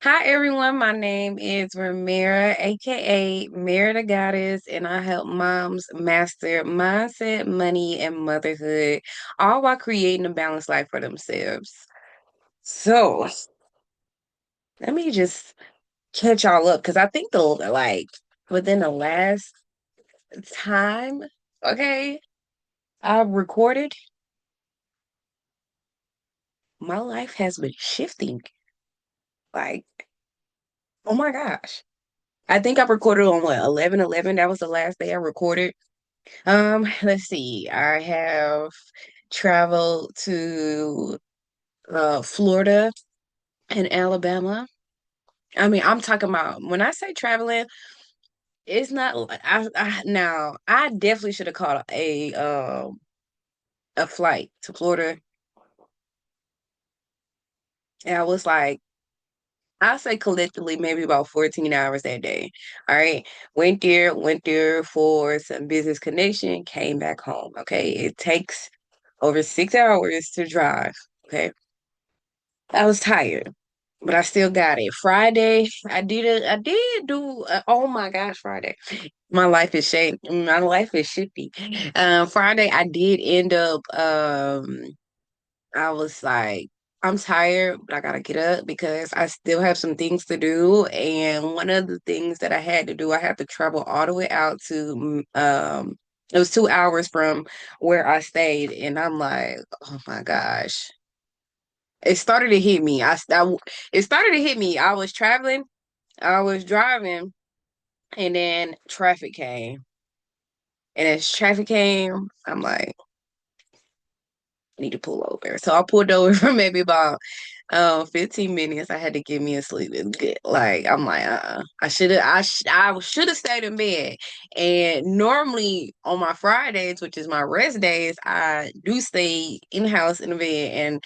Hi everyone, my name is Ramira, aka Mira the Goddess, and I help moms master mindset, money, and motherhood, all while creating a balanced life for themselves. So let me just catch y'all up because I think within the last time, okay, I recorded, my life has been shifting. Like, oh my gosh. I think I recorded on what, 11/11? That was the last day I recorded. Let's see. I have traveled to Florida and Alabama. I mean, I'm talking about when I say traveling, it's not like now I definitely should have caught a flight to Florida. And I was like, I say collectively maybe about 14 hours that day. All right. Went there for some business connection, came back home. Okay. It takes over 6 hours to drive. Okay. I was tired, but I still got it. Friday, I did do, oh my gosh, Friday. My life is shaped. My life is shifty. Friday, I did end up, I was like, I'm tired, but I gotta get up because I still have some things to do. And one of the things that I had to do, I had to travel all the way out to, it was 2 hours from where I stayed. And I'm like, oh my gosh. It started to hit me. It started to hit me. I was traveling, I was driving, and then traffic came. And as traffic came, I'm like, I need to pull over. So I pulled over for maybe about 15 minutes. I had to give me a sleep. Like I'm like, I should have stayed in bed. And normally on my Fridays, which is my rest days, I do stay in the house in the bed. And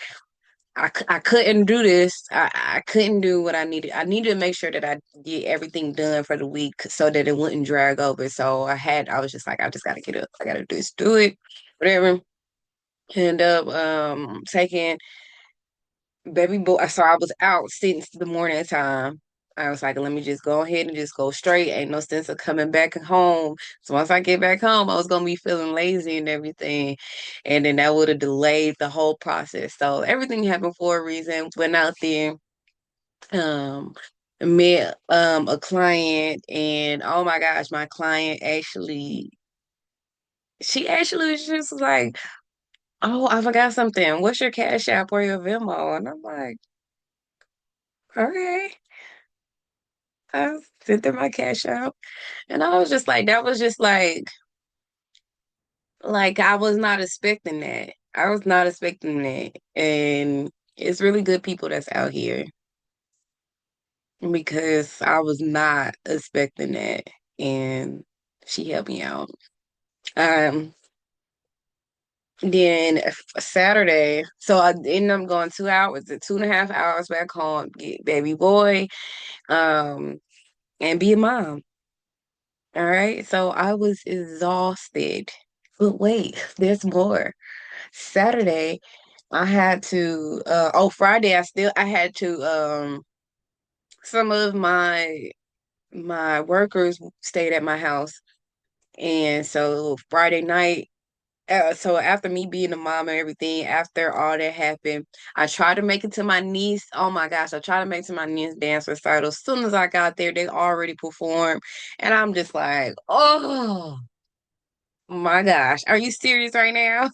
I couldn't do this. I couldn't do what I needed. I needed to make sure that I get everything done for the week so that it wouldn't drag over. So I was just like, I just gotta get up. I gotta do it, whatever. End up taking baby boy. So I was out since the morning time. I was like, let me just go ahead and just go straight. Ain't no sense of coming back home. So once I get back home, I was gonna be feeling lazy and everything. And then that would have delayed the whole process. So everything happened for a reason. Went out there, um, met a client, and oh my gosh, my client she actually was just like, oh, I forgot something. What's your Cash App or your Venmo? And I'm like, okay. I sent her my Cash App. And I was just like, that was just like I was not expecting that. I was not expecting that. And it's really good people that's out here because I was not expecting that. And she helped me out. Um, then Saturday, so I ended up going 2 hours, 2.5 hours back home, get baby boy, um, and be a mom. All right. So I was exhausted. But wait, there's more. Saturday, I had to Friday I had to some of my workers stayed at my house. And so Friday night, so after me being a mom and everything, after all that happened, I tried to make it to my niece. Oh my gosh, I tried to make it to my niece dance recital. As soon as I got there, they already performed. And I'm just like, oh my gosh, are you serious right now?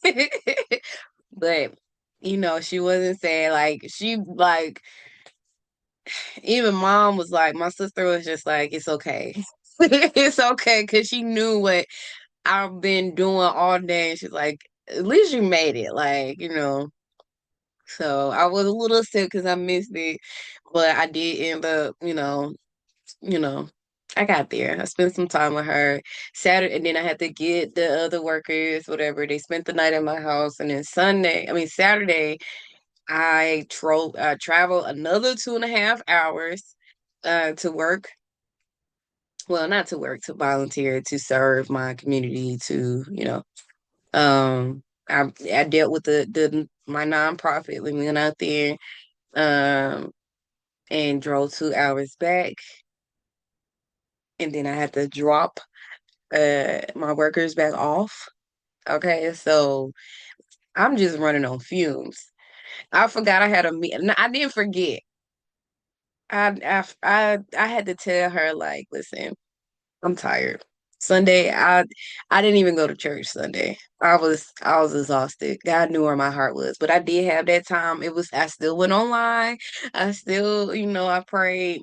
But she wasn't saying like even mom was like, my sister was just like, it's okay. It's okay because she knew what I've been doing all day. And she's like, at least you made it. So I was a little sick because I missed it, but I did end up, you know, I got there. I spent some time with her Saturday, and then I had to get the other workers, whatever. They spent the night at my house, and then Saturday, I traveled another 2.5 hours to work. Well, not to work, to volunteer, to serve my community, I dealt with the my nonprofit. We went out there. Um, and drove 2 hours back. And then I had to drop my workers back off. Okay, so I'm just running on fumes. I forgot I had a meet. No, I didn't forget. I had to tell her like, listen, I'm tired. Sunday, I didn't even go to church Sunday. I was exhausted. God knew where my heart was, but I did have that time. I still went online. I still, I prayed.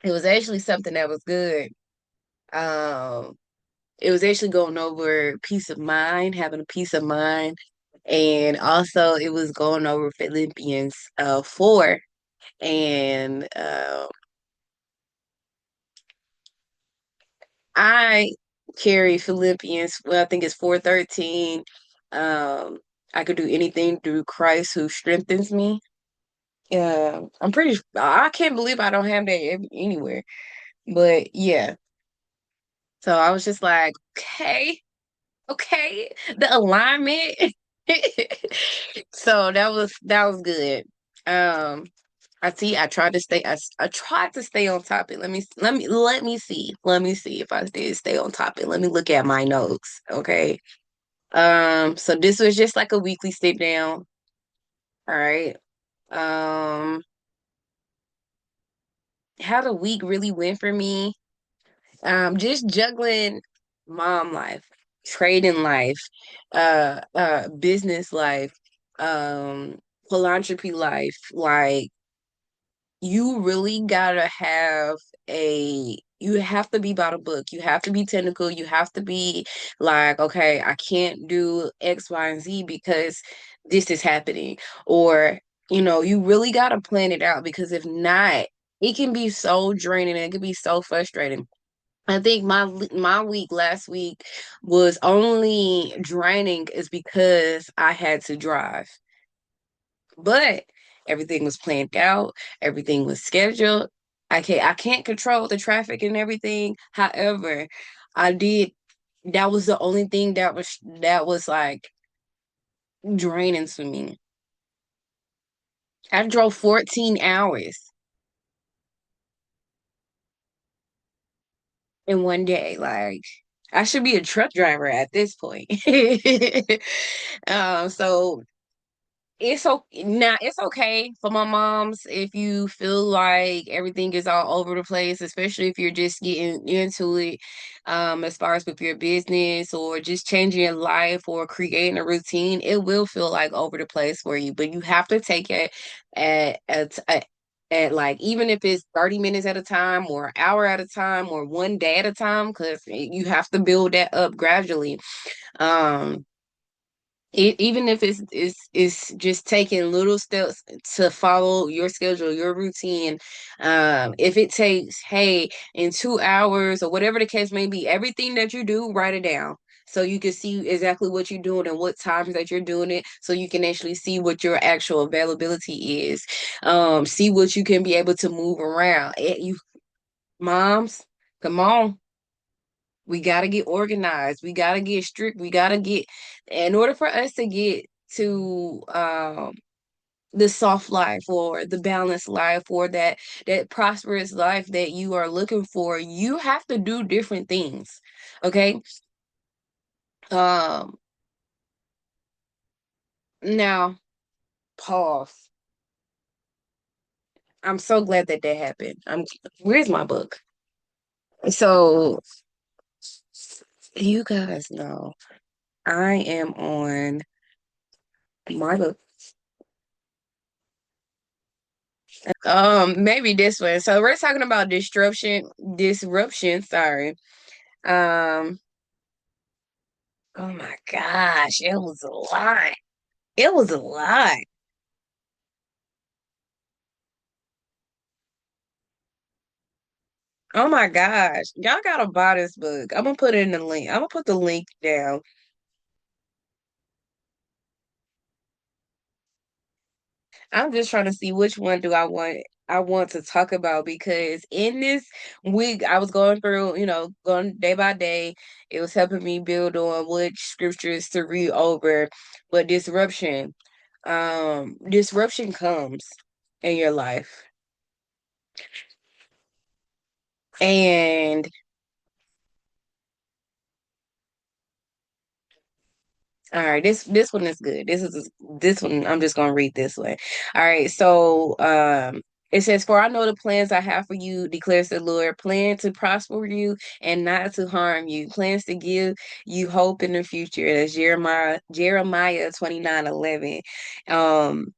It was actually something that was good. Um, it was actually going over peace of mind, having a peace of mind, and also it was going over Philippians 4, and I carry Philippians. Well, I think it's 4:13. Um, I could do anything through Christ who strengthens me. Yeah, I can't believe I don't have that anywhere. But yeah, so I was just like, okay, the alignment. So that was good. Um, I tried to stay. I tried to stay on topic. Let me see if I did stay on topic. Let me look at my notes. Okay. So this was just like a weekly sit down. All right. Um, how the week really went for me. Just juggling mom life, trading life, business life, um, philanthropy life. Like you really gotta you have to be by the book. You have to be technical. You have to be like, okay, I can't do X, Y, and Z because this is happening. Or, you really gotta plan it out because if not, it can be so draining and it can be so frustrating. I think my week last week was only draining is because I had to drive. But everything was planned out, everything was scheduled. I can't control the traffic and everything. However, I did that was the only thing that was like draining to me. I drove 14 hours in one day. Like I should be a truck driver at this point. So it's okay for my moms if you feel like everything is all over the place, especially if you're just getting into it, as far as with your business or just changing your life or creating a routine, it will feel like over the place for you. But you have to take it at like even if it's 30 minutes at a time or an hour at a time or one day at a time, because you have to build that up gradually. Um even if it's just taking little steps to follow your schedule, your routine. If it takes, hey, in 2 hours or whatever the case may be, everything that you do, write it down. So you can see exactly what you're doing and what times that you're doing it, so you can actually see what your actual availability is. See what you can be able to move around. You moms, come on. We got to get organized. We got to get strict. In order for us to get to the soft life or the balanced life or that prosperous life that you are looking for, you have to do different things. Okay. Um, Now pause. I'm so glad that that happened. Where's my book? So you guys know I am on my book. Maybe this one. So we're talking about disruption, sorry. Um, oh my gosh, it was a lot. It was a lot. Oh my gosh. Y'all gotta buy this book. I'm gonna put it in the link. I'm gonna put the link down. I'm just trying to see which one do I want to talk about because in this week I was going through, going day by day. It was helping me build on which scriptures to read over. But disruption comes in your life. And all right, this one is good. This one I'm just gonna read this one. All right, so it says, "For I know the plans I have for you, declares the Lord, plan to prosper you and not to harm you, plans to give you hope in the future." That's Jeremiah 29:11. Um,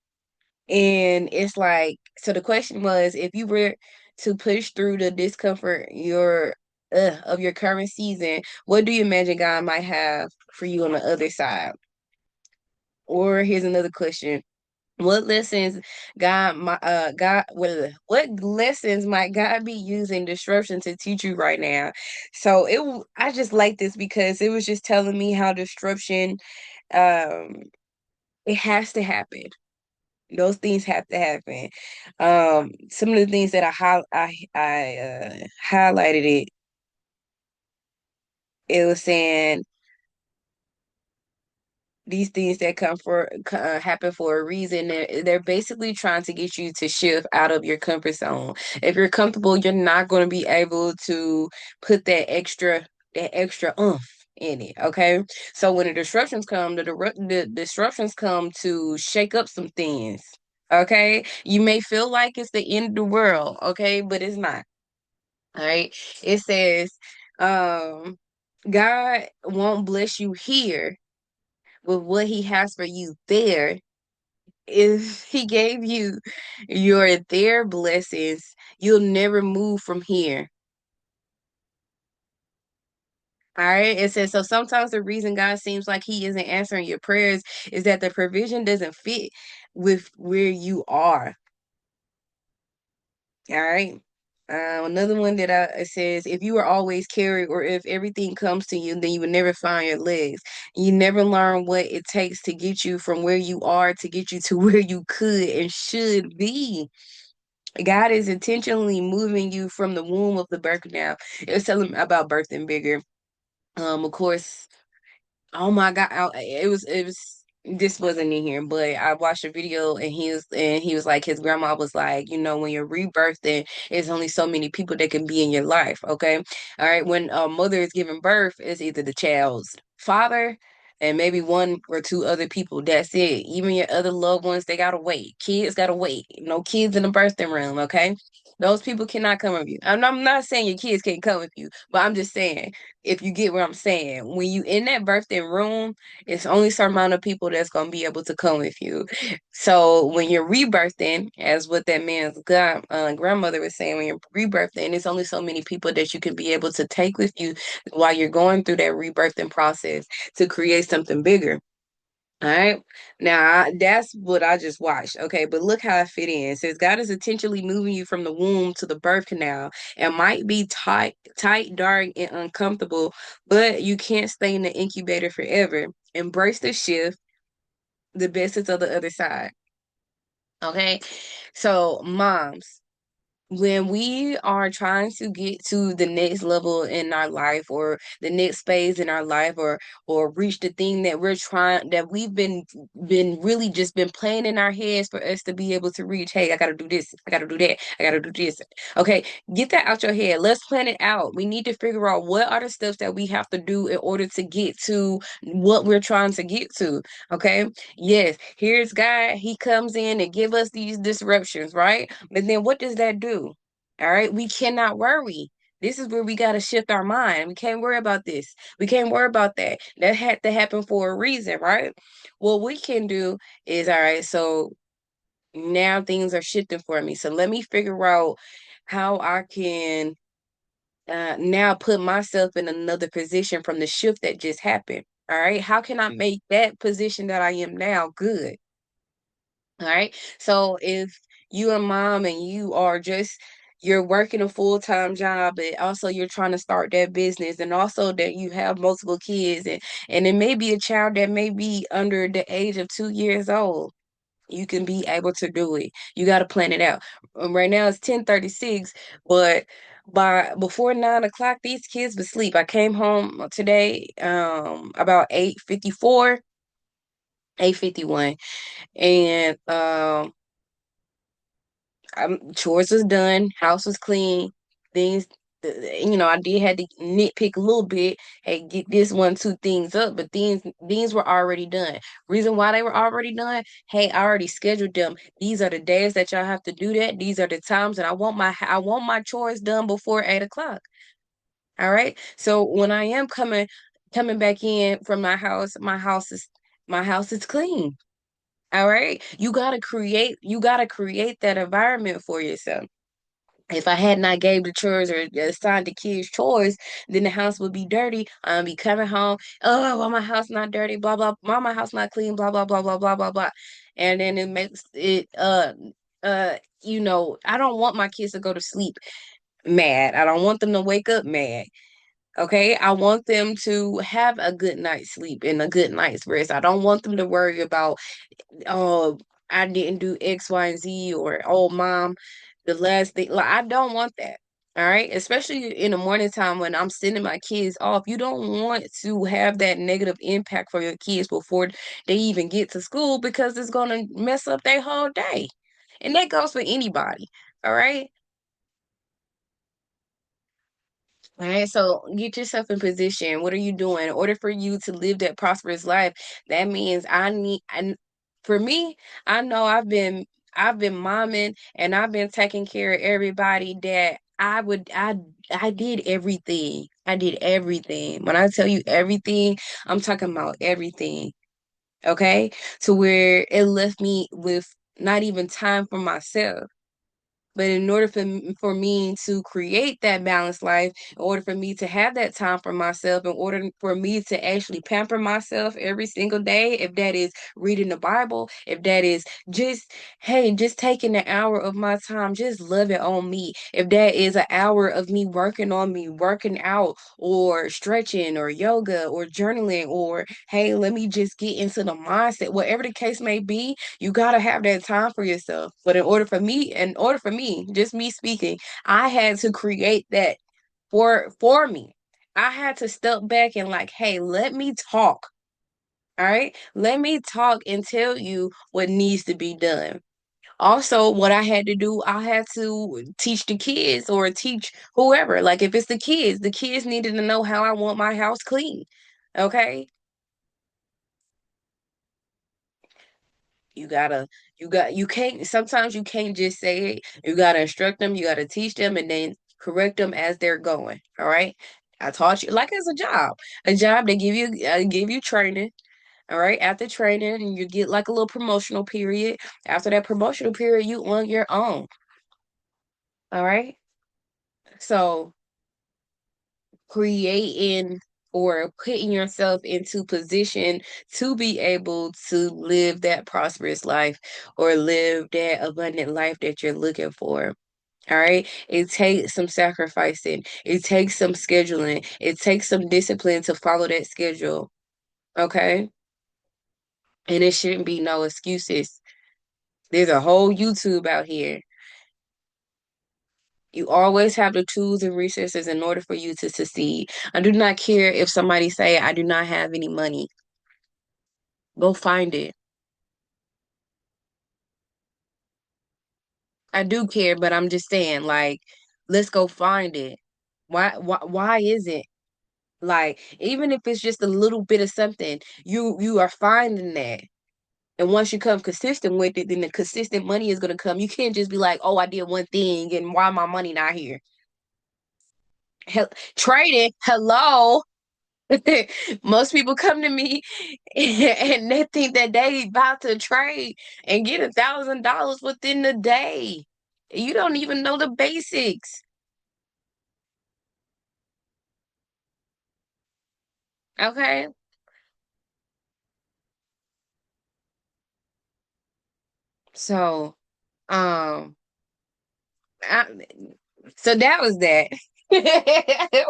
and it's like, so the question was, if you were to push through the discomfort of your current season, what do you imagine God might have for you on the other side? Or here's another question. What lessons what lessons might God be using disruption to teach you right now? So I just like this because it was just telling me how disruption um it has to happen. Those things have to happen. Some of the things that I highlighted it was saying these things that happen for a reason. They're basically trying to get you to shift out of your comfort zone. If you're comfortable, you're not going to be able to put that extra in it. Okay, so when the disruptions come, the disruptions come to shake up some things. Okay, you may feel like it's the end of the world. Okay, but it's not. All right, it says, um, God won't bless you here with what he has for you there. If he gave you your there blessings, you'll never move from here. All right. It says, so sometimes the reason God seems like he isn't answering your prayers is that the provision doesn't fit with where you are. All right. Another one that it says, if you are always carried or if everything comes to you, then you will never find your legs. You never learn what it takes to get you from where you are to get you to where you could and should be. God is intentionally moving you from the womb of the birth now. It was telling me about birthing bigger. Of course, oh my God, it was this wasn't in here, but I watched a video and he was like his grandma was like, when you're rebirthing, it's only so many people that can be in your life, okay? All right, when a mother is giving birth, it's either the child's father and maybe one or two other people. That's it. Even your other loved ones, they gotta wait. Kids gotta wait. No kids in the birthing room, okay? Those people cannot come with you. I'm not saying your kids can't come with you, but I'm just saying if you get what I'm saying. When you in that birthday room, it's only a certain amount of people that's gonna be able to come with you. So when you're rebirthing, as what that man's grandmother was saying, when you're rebirthing, it's only so many people that you can be able to take with you while you're going through that rebirthing process to create something bigger. All right. Now, that's what I just watched. Okay. But look how it fit in. It says God is intentionally moving you from the womb to the birth canal. It might be tight, dark, and uncomfortable, but you can't stay in the incubator forever. Embrace the shift. The best is on the other side. Okay. So, moms, when we are trying to get to the next level in our life or the next phase in our life or reach the thing that we've been really just been playing in our heads for us to be able to reach. Hey, I gotta do this, I gotta do that, I gotta do this. Okay, get that out your head. Let's plan it out. We need to figure out what are the steps that we have to do in order to get to what we're trying to get to. Okay, yes, here's God. He comes in and give us these disruptions, right? But then what does that do? All right, we cannot worry. This is where we got to shift our mind. We can't worry about this. We can't worry about that. That had to happen for a reason, right? What we can do is, all right, so now things are shifting for me. So let me figure out how I can now put myself in another position from the shift that just happened. All right, how can I make that position that I am now good? All right. So if you and mom and you're working a full-time job, but also you're trying to start that business and also that you have multiple kids and it may be a child that may be under the age of 2 years old. You can be able to do it. You got to plan it out. Right now it's 10:36, but by before 9 o'clock, these kids would sleep. I came home today about 8:54, 8:51. And chores was done, house was clean, things I did had to nitpick a little bit, hey, get this one, two things up, but things were already done. Reason why they were already done, hey, I already scheduled them. These are the days that y'all have to do that. These are the times, and I want my chores done before 8 o'clock. All right. So when I am coming back in from my house is clean. All right. You gotta create that environment for yourself. If I had not gave the chores or assigned the kids chores, then the house would be dirty. I'd be coming home, oh, why my house not dirty? Blah blah. Why my house not clean? Blah blah blah blah blah blah blah. And then it makes it I don't want my kids to go to sleep mad. I don't want them to wake up mad. Okay, I want them to have a good night's sleep and a good night's rest. I don't want them to worry about, oh, I didn't do X, Y, and Z, or oh, mom, the last thing. Like, I don't want that. All right, especially in the morning time when I'm sending my kids off. You don't want to have that negative impact for your kids before they even get to school because it's gonna mess up their whole day. And that goes for anybody. All right. All right, so get yourself in position. What are you doing in order for you to live that prosperous life? That means and for me, I know I've been momming and I've been taking care of everybody that I did everything. I did everything. When I tell you everything, I'm talking about everything. Okay? To where it left me with not even time for myself. But in order for me to create that balanced life, in order for me to have that time for myself, in order for me to actually pamper myself every single day, if that is reading the Bible, if that is just, hey, just taking an hour of my time, just loving on me, if that is an hour of me working on me, working out, or stretching, or yoga, or journaling, or hey, let me just get into the mindset, whatever the case may be, you gotta have that time for yourself. But in order for me, just me speaking, I had to create that for me. I had to step back and like, hey, let me talk. All right. Let me talk and tell you what needs to be done. Also, what I had to do, I had to teach the kids or teach whoever. Like if it's the kids needed to know how I want my house clean. Okay. You gotta, sometimes you can't just say it. You gotta instruct them, you gotta teach them, and then correct them as they're going. All right. I taught you like it's a job. They give you training. All right. After training, you get like a little promotional period. After that promotional period, you on your own. All right. So creating or putting yourself into position to be able to live that prosperous life or live that abundant life that you're looking for. All right. It takes some sacrificing. It takes some scheduling. It takes some discipline to follow that schedule. Okay. And it shouldn't be no excuses. There's a whole YouTube out here. You always have the tools and resources in order for you to succeed. I do not care if somebody say I do not have any money. Go find it. I do care, but I'm just saying, like, let's go find it. Why is it? Like, even if it's just a little bit of something, you are finding that. And once you come consistent with it, then the consistent money is gonna come. You can't just be like, oh, I did one thing and why my money not here? Trading, hello. Most people come to me and they think that they about to trade and get $1,000 within the day. You don't even know the basics. Okay. So, um, I, so that was that.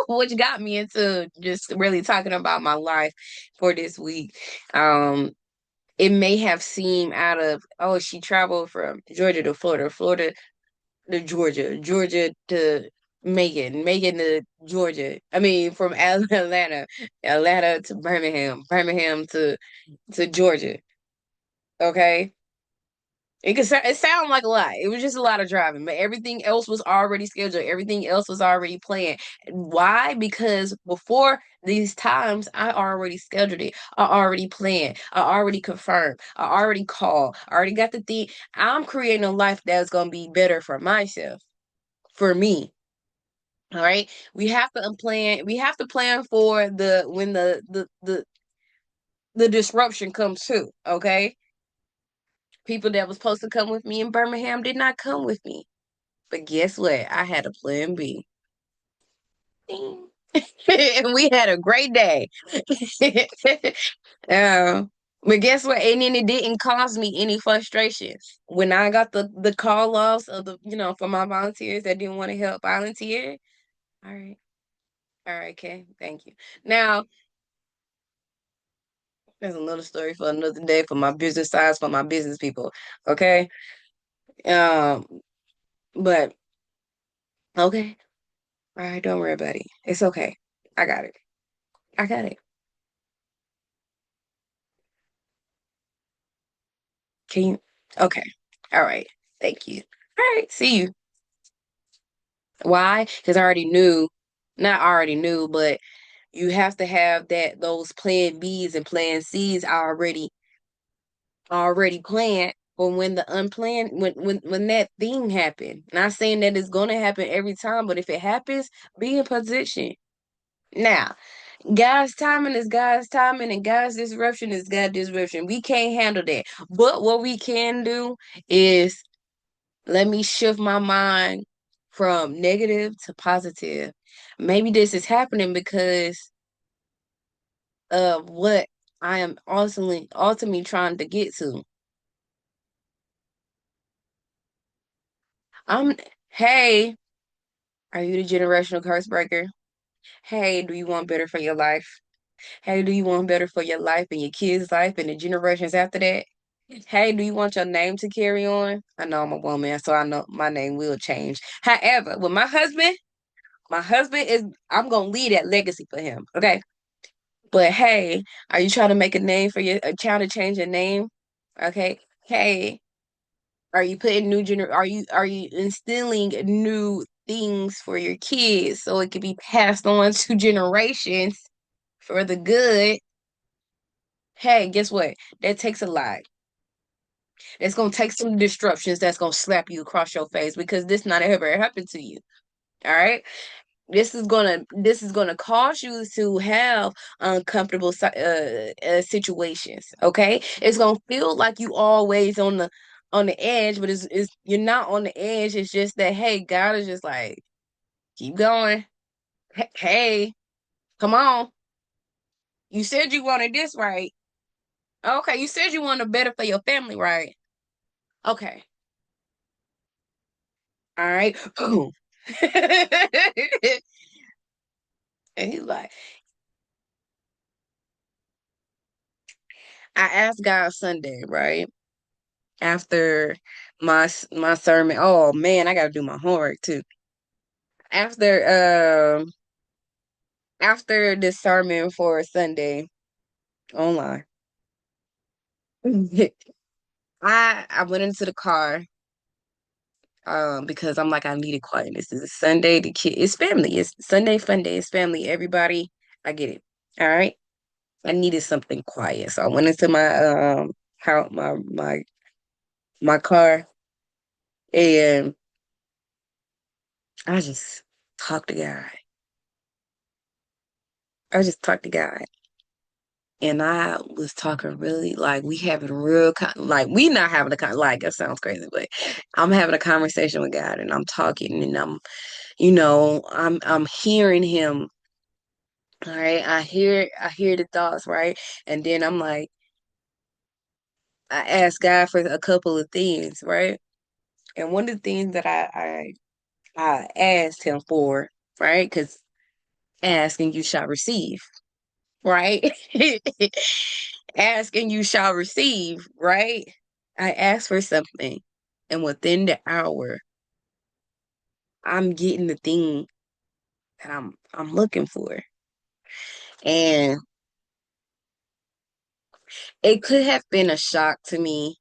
Which got me into just really talking about my life for this week. It may have seemed out of, oh, she traveled from Georgia to Florida, Florida to Georgia, Georgia to Macon, Macon to Georgia. I mean, from Atlanta, Atlanta to Birmingham, Birmingham to Georgia. Okay. It sounded like a lot. It was just a lot of driving, but everything else was already scheduled. Everything else was already planned. Why? Because before these times, I already scheduled it. I already planned. I already confirmed. I already called. I already got the thing. I'm creating a life that's gonna be better for myself, for me. All right. We have to plan. We have to plan for the when the disruption comes too. Okay. People that was supposed to come with me in Birmingham did not come with me. But guess what? I had a plan B. And we had a great day. um, but guess what? And then it didn't cause me any frustration. When I got the call offs of for my volunteers that didn't want to help volunteer. All right. All right, okay. Thank you. Now, there's another story for another day for my business sides, for my business people. Okay. Um, but okay. All right, don't worry about it. It's okay. I got it. I got it. Can you? Okay. All right. Thank you. All right. See you. Why? Because I already knew, not already knew, but you have to have those plan Bs and plan Cs already planned for when the unplanned when that thing happened. Not saying that it's gonna happen every time, but if it happens, be in position. Now, God's timing is God's timing, and God's disruption is God's disruption. We can't handle that. But what we can do is let me shift my mind from negative to positive. Maybe this is happening because of what I am ultimately trying to get to. I'm Hey, are you the generational curse breaker? Hey, do you want better for your life? Hey, do you want better for your life and your kids' life and the generations after that? Hey, do you want your name to carry on? I know I'm a woman, so I know my name will change. However, with my husband is, I'm gonna leave that legacy for him. Okay. But hey, are you trying to make a name for a child to change your name? Okay. Hey, are you putting are you instilling new things for your kids so it can be passed on to generations for the good? Hey, guess what? That takes a lot. It's gonna take some disruptions that's gonna slap you across your face because this not ever happened to you. All right. This is gonna cause you to have uncomfortable situations. Okay, it's gonna feel like you always on the edge, but it's you're not on the edge. It's just that hey, God is just like keep going. Hey, come on. You said you wanted this, right? Okay, you said you wanted better for your family, right? Okay, all right. Boom. And he's like, I asked God Sunday, right? After my sermon. Oh man, I gotta do my homework too. After after the sermon for Sunday online, I went into the car because I'm like I needed quietness. This is Sunday. The kid it's family. It's Sunday fun day. It's family. Everybody, I get it. All right. I needed something quiet, so I went into my car and I just talked to God. I just talked to God. And I was talking really like we having real like we not having a like that sounds crazy, but I'm having a conversation with God and I'm talking and I'm hearing him. All right. I hear the thoughts, right? And then I'm like, I asked God for a couple of things, right? And one of the things that I asked him for, right? Because asking you shall receive, right? Ask and you shall receive, right? I asked for something, and within the hour, I'm getting the thing that I'm looking for. And it could have been a shock to me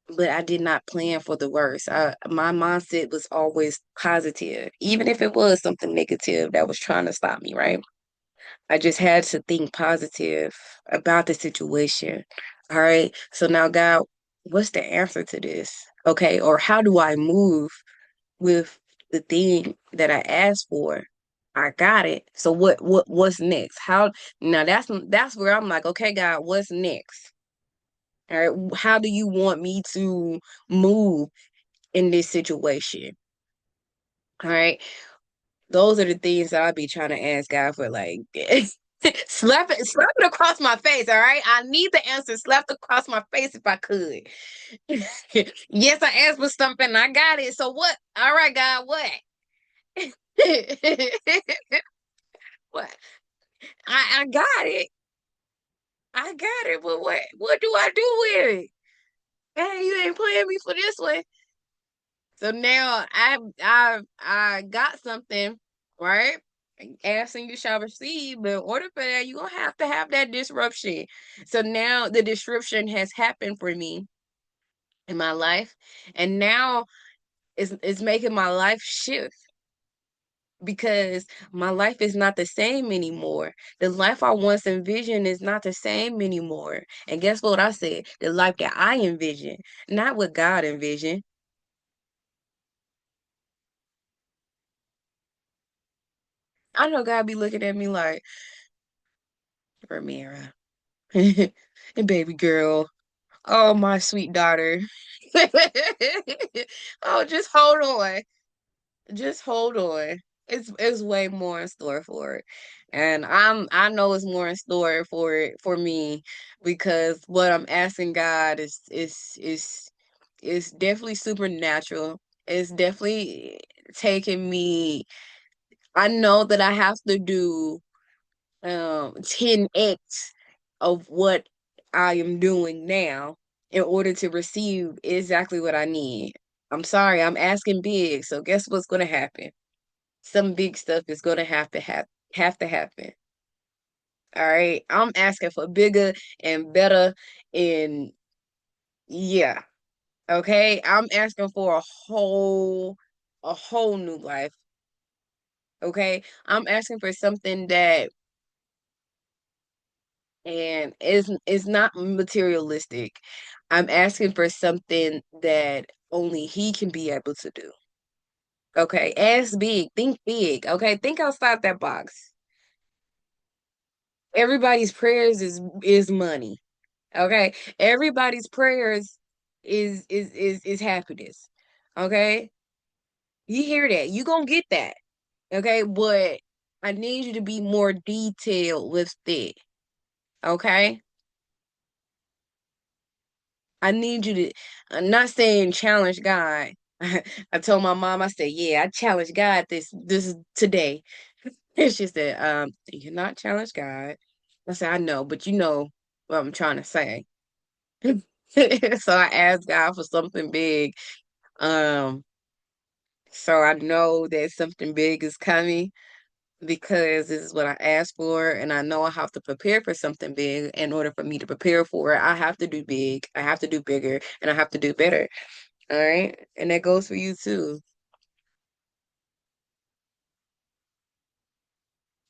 but I did not plan for the worst. My mindset was always positive, even if it was something negative that was trying to stop me, right? I just had to think positive about the situation. All right. So now, God, what's the answer to this? Okay. Or how do I move with the thing that I asked for? I got it. So what's next? How now that's where I'm like, okay, God, what's next? All right. How do you want me to move in this situation? All right. Those are the things that I'll be trying to ask God for, like slap it across my face. All right. I need the answer slapped across my face if I could. Yes, I asked for something and I got it. So what? All right, God, what? What? I got it. I got it. But what do I do with it? Hey, you ain't playing me for this one. So now I got something, right? Asking you shall receive, but in order for that, you're gonna have to have that disruption. So now the disruption has happened for me in my life, and now it's making my life shift because my life is not the same anymore. The life I once envisioned is not the same anymore. And guess what I said? The life that I envisioned, not what God envisioned. I know God be looking at me like, Ramira. And baby girl. Oh, my sweet daughter. Oh, just hold on. Just hold on. It's way more in store for it. And I know it's more in store for it for me because what I'm asking God is definitely supernatural. It's definitely taking me. I know that I have to do 10x of what I am doing now in order to receive exactly what I need. I'm sorry, I'm asking big. So guess what's going to happen? Some big stuff is going to have to happen. All right. I'm asking for bigger and better and yeah. Okay. I'm asking for a whole new life. Okay. I'm asking for something that and is not materialistic. I'm asking for something that only he can be able to do. Okay, ask big, think big. Okay, think outside that box. Everybody's prayers is money. Okay, everybody's prayers is happiness. Okay, you hear that? You gonna get that. Okay, but I need you to be more detailed with it. Okay. I need you to, I'm not saying challenge God. I told my mom, I said, yeah, I challenge God this is today. And she said, you cannot challenge God. I said, I know, but you know what I'm trying to say. So I asked God for something big. Um, so I know that something big is coming because this is what I asked for, and I know I have to prepare for something big. In order for me to prepare for it, I have to do big, I have to do bigger, and I have to do better. All right. And that goes for you too.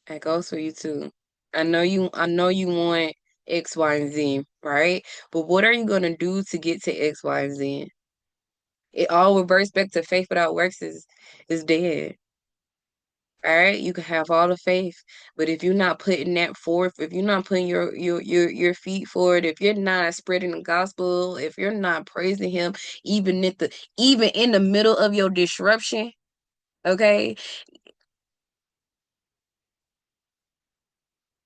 That goes for you too. I know you want X, Y, and Z, right? But what are you gonna do to get to X, Y, and Z? It all reverts back to faith without works is dead. All right, you can have all the faith, but if you're not putting that forth, if you're not putting your feet forward, if you're not spreading the gospel, if you're not praising him, even in the middle of your disruption, okay,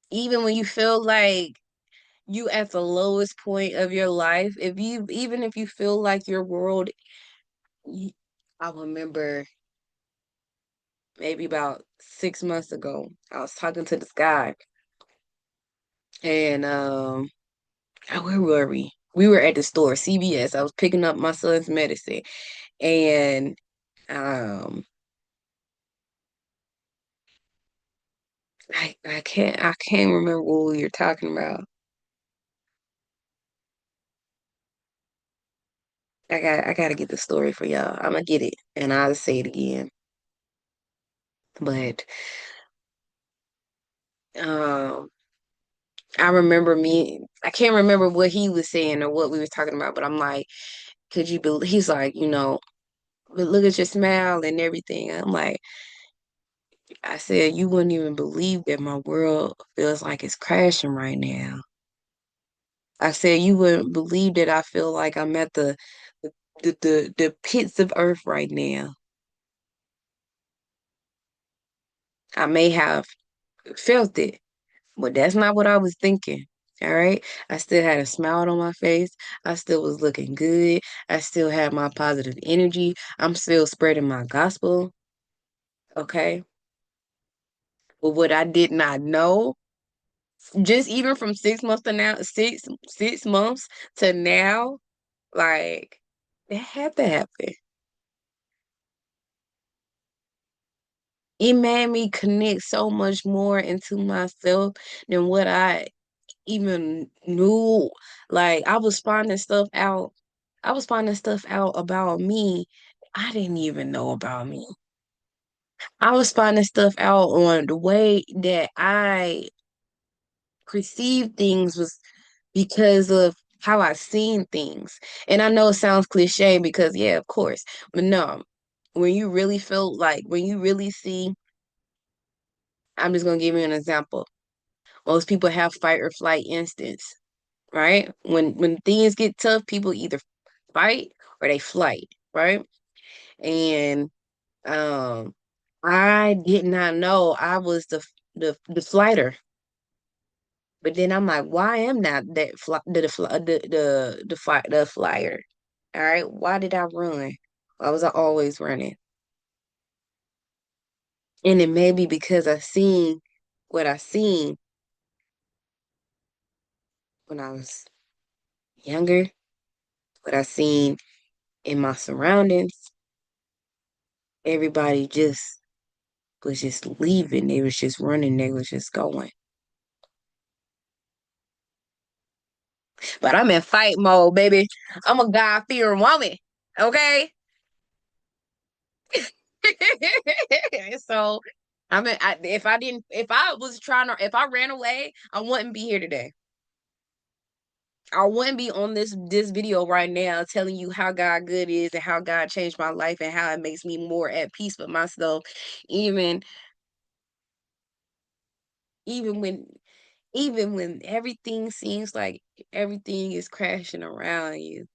even when you feel like you at the lowest point of your life, if you even if you feel like your world, y- I remember maybe about 6 months ago, I was talking to this guy, and where were we? We were at the store, CVS. I was picking up my son's medicine, and um, I can't remember what we were talking about. I gotta get the story for y'all. I'm gonna get it and I'll say it again. But um I remember I can't remember what he was saying or what we was talking about, but I'm like, could you believe he's like, but look at your smile and everything. I'm like, I said, you wouldn't even believe that my world feels like it's crashing right now. I said, you wouldn't believe that I feel like I'm at the pits of earth right now. I may have felt it, but that's not what I was thinking. All right. I still had a smile on my face. I still was looking good. I still had my positive energy. I'm still spreading my gospel. Okay. But what I did not know, just even from 6 months to now, 6 months to now, like that had to happen. It made me connect so much more into myself than what I even knew. Like I was finding stuff out. I was finding stuff out about me I didn't even know about me. I was finding stuff out on the way that I perceived things was because of how I seen things. And I know it sounds cliche because yeah, of course. But no, when you really see, I'm just gonna give you an example. Most people have fight or flight instincts, right? When things get tough, people either fight or they flight, right? And um I did not know I was the flighter. But then I'm like, why am not that the flyer? All right, why did I run? Why was I always running? And it may be because I seen what I seen when I was younger, what I seen in my surroundings. Everybody just was just leaving. They was just running. They was just going. But I'm in fight mode, baby. I'm a God-fearing woman. Okay. So if I was trying to, if I ran away, I wouldn't be here today. I wouldn't be on this video right now telling you how God good is and how God changed my life and how it makes me more at peace with myself, even even when even when everything seems like everything is crashing around you.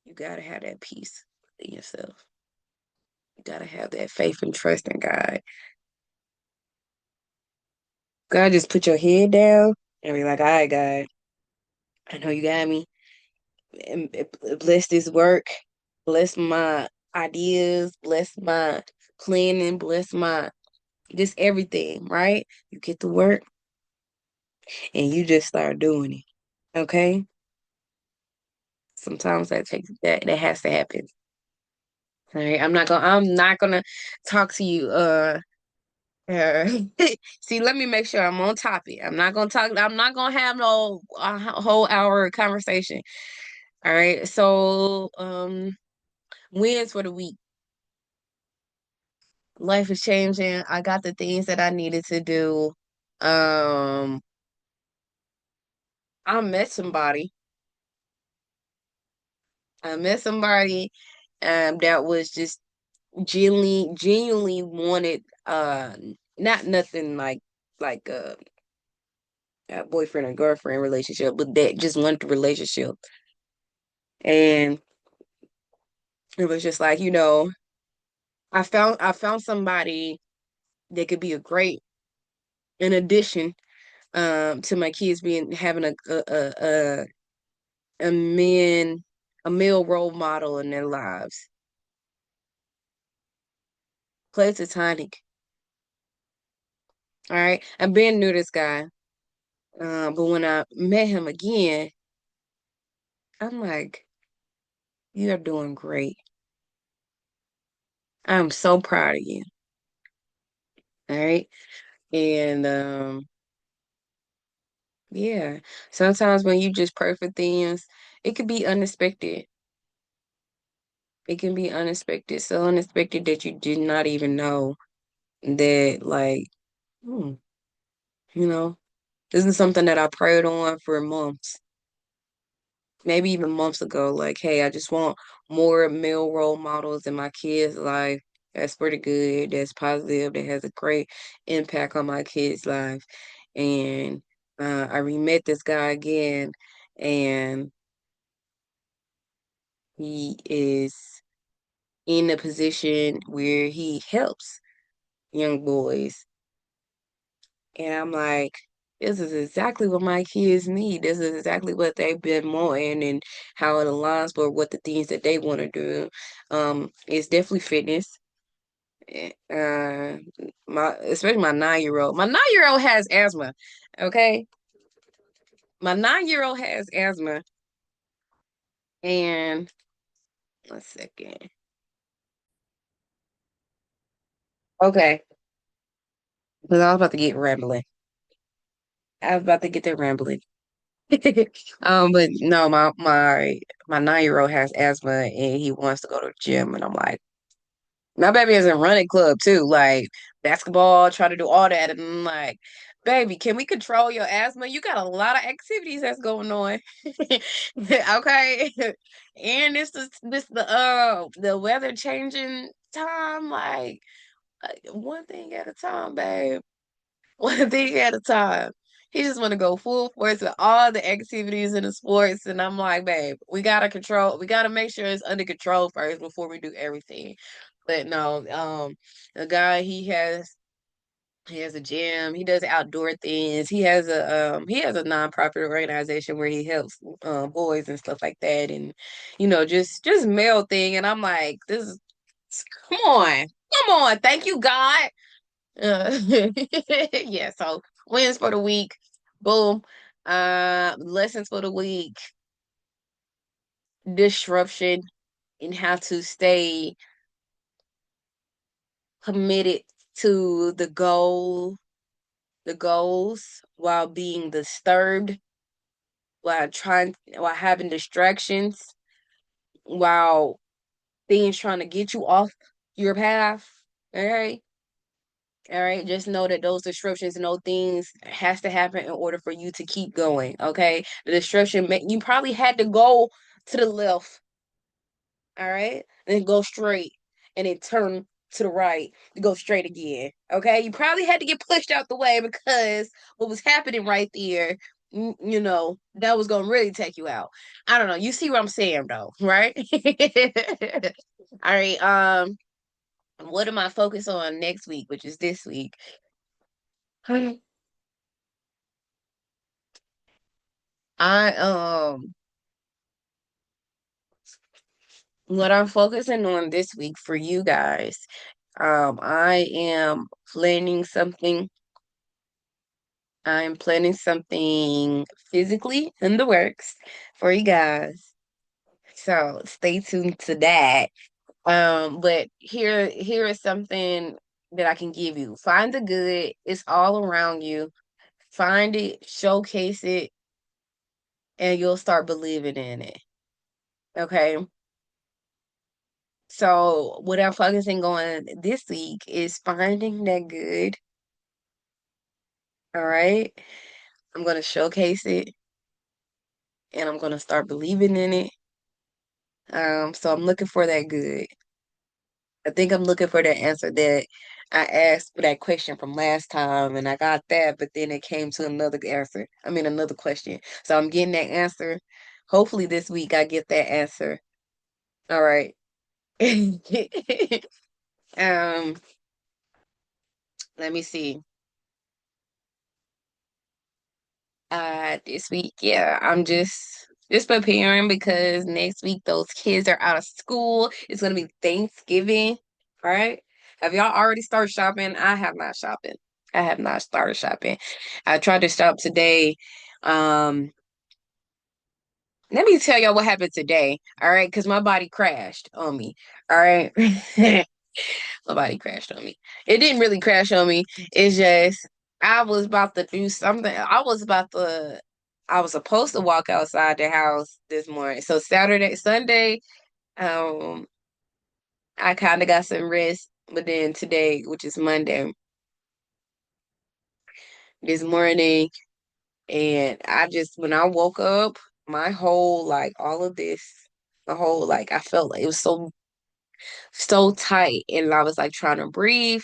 You gotta have that peace in yourself. You gotta have that faith and trust in God. God, just put your head down and be like, all right, God, I know you got me. And bless this work, bless my ideas, bless my planning, bless my just everything, right? You get to work and you just start doing it. Okay? Sometimes that has to happen. All right. I'm not gonna talk to you uh see, let me make sure I'm on topic. I'm not gonna have no whole hour conversation. All right. So wins for the week. Life is changing. I got the things that I needed to do. Um, I met somebody. I met somebody that was just genuinely wanted not nothing like a boyfriend and girlfriend relationship, but that just wanted the relationship. And it was just like, I found somebody that could be a great in addition to my kids being having a man a male role model in their lives. Platonic. All right. I've been knew this guy. But when I met him again, I'm like, you're doing great. I'm so proud of you. All right. And yeah. Sometimes when you just pray for things it could be unexpected. It can be unexpected, so unexpected that you did not even know that, like, hmm, you know, this is something that I prayed on for months, maybe even months ago. Like, hey, I just want more male role models in my kids' life. That's pretty good. That's positive. That has a great impact on my kids' life. And I re-met this guy again, and he is in a position where he helps young boys. And I'm like, this is exactly what my kids need. This is exactly what they've been wanting and how it aligns with what the things that they want to do. It's definitely fitness. Uh, my especially my 9-year-old. My 9-year-old has asthma. Okay. My 9-year-old has asthma. And one second. Okay. Because I was about to get rambling. I was about to get that rambling. But no, my 9-year-old has asthma and he wants to go to the gym, and I'm like, my baby is in running club too, like basketball, try to do all that, and I'm like, baby, can we control your asthma? You got a lot of activities that's going on, okay? And this the weather changing time, like one thing at a time, babe. One thing at a time. He just want to go full force with all the activities and the sports. And I'm like, babe, we gotta make sure it's under control first before we do everything. But no, the guy he has a gym, he does outdoor things. He has a nonprofit organization where he helps boys and stuff like that, and just male thing. And I'm like, this is come on, come on, thank you, God. Uh, yeah, so wins for the week. Boom. Lessons for the week. Disruption and how to stay committed to the goals while being disturbed, while having distractions, while things trying to get you off your path. All right. All right, just know that those disruptions and those things has to happen in order for you to keep going. Okay, the disruption you probably had to go to the left, all right, and then go straight, and then turn to the right to go straight again. Okay, you probably had to get pushed out the way because what was happening right there, that was gonna really take you out. I don't know. You see what I'm saying, though, right? All right. What am I focused on next week, which is this week? I what I'm focusing on this week for you guys, I am planning something. I'm planning something physically in the works for you guys. So stay tuned to that. But here is something that I can give you. Find the good. It's all around you. Find it, showcase it, and you'll start believing in it. Okay. So what I'm focusing on this week is finding that good. All right. I'm gonna showcase it and I'm gonna start believing in it. So I'm looking for that good. I think I'm looking for that answer that I asked for that question from last time and I got that, but then it came to another answer. I mean another question. So I'm getting that answer. Hopefully this week I get that answer. All right. Um, let me see. This week, yeah, I'm just preparing because next week those kids are out of school. It's gonna be Thanksgiving, right? Have y'all already started shopping? I have not shopping. I have not started shopping. I tried to shop today. Um, Let me tell y'all what happened today, all right? Because my body crashed on me, all right? My body crashed on me. It didn't really crash on me. It's just I was about to do something. I was about to. I was supposed to walk outside the house this morning. So Saturday, Sunday, um, I kind of got some rest, but then today, which is Monday, this morning, and I just when I woke up, my whole like all of this, the whole like I felt like it was so tight, and I was like trying to breathe,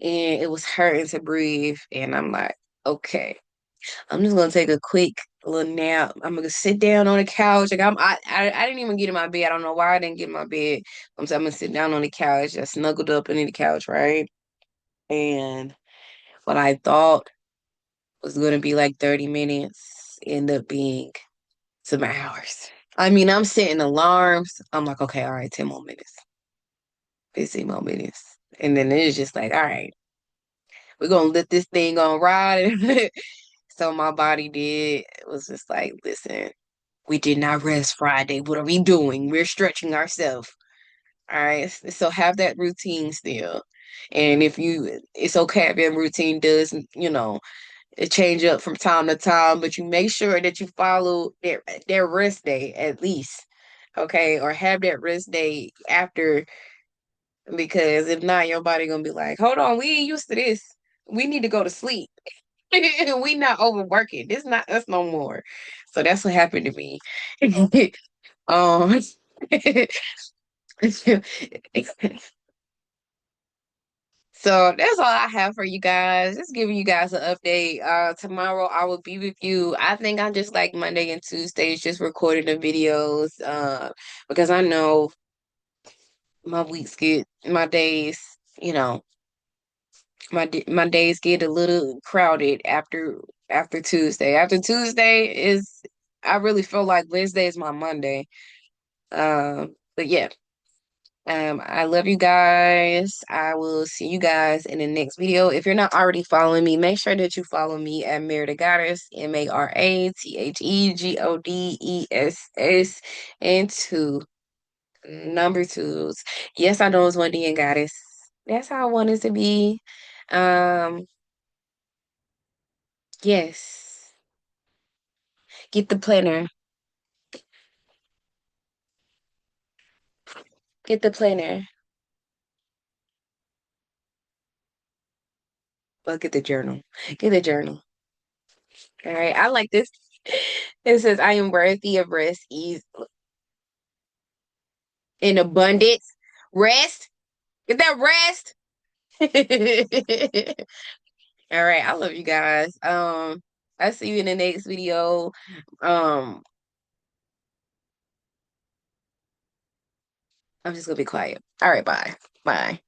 and it was hurting to breathe, and I'm like, okay. I'm just gonna take a quick little nap. I'm gonna sit down on the couch. Like I didn't even get in my bed. I don't know why I didn't get in my bed. So I'm gonna sit down on the couch, just snuggled up in the couch, right? And what I thought was gonna be like 30 minutes end up being some hours. I mean, I'm setting alarms. I'm like, okay, all right, 10 more minutes, 15 more minutes. And then it's just like, all right, we're gonna let this thing on ride. So my body did. It was just like, listen. We did not rest Friday. What are we doing? We're stretching ourselves. All right. So have that routine still. And if you, it's okay if your routine does, it change up from time to time, but you make sure that you follow their rest day at least. Okay. Or have that rest day after, because if not, your body gonna be like, hold on, we ain't used to this. We need to go to sleep. We not overworking. This not us no more. So that's what happened to me. Um, so that's all I have for you guys. Just giving you guys an update. Tomorrow I will be with you. I think I just like Monday and Tuesdays, just recording the videos. Because I know my days, you know, my days get a little crowded after Tuesday. After Tuesday is, I really feel like Wednesday is my Monday. But yeah. I love you guys. I will see you guys in the next video. If you're not already following me, make sure that you follow me at Married Goddess, MARATHEGODESS, and number twos. Yes, I know it's one D in Goddess. That's how I want it to be. Um, yes. Get the planner. Get the planner. Well, get the journal. Get the journal. All right. I like this. It says, I am worthy of rest, ease, in abundance. Rest. Get that rest. All right. I love you guys. I'll see you in the next video. Um, I'm just gonna be quiet. All right, bye. Bye.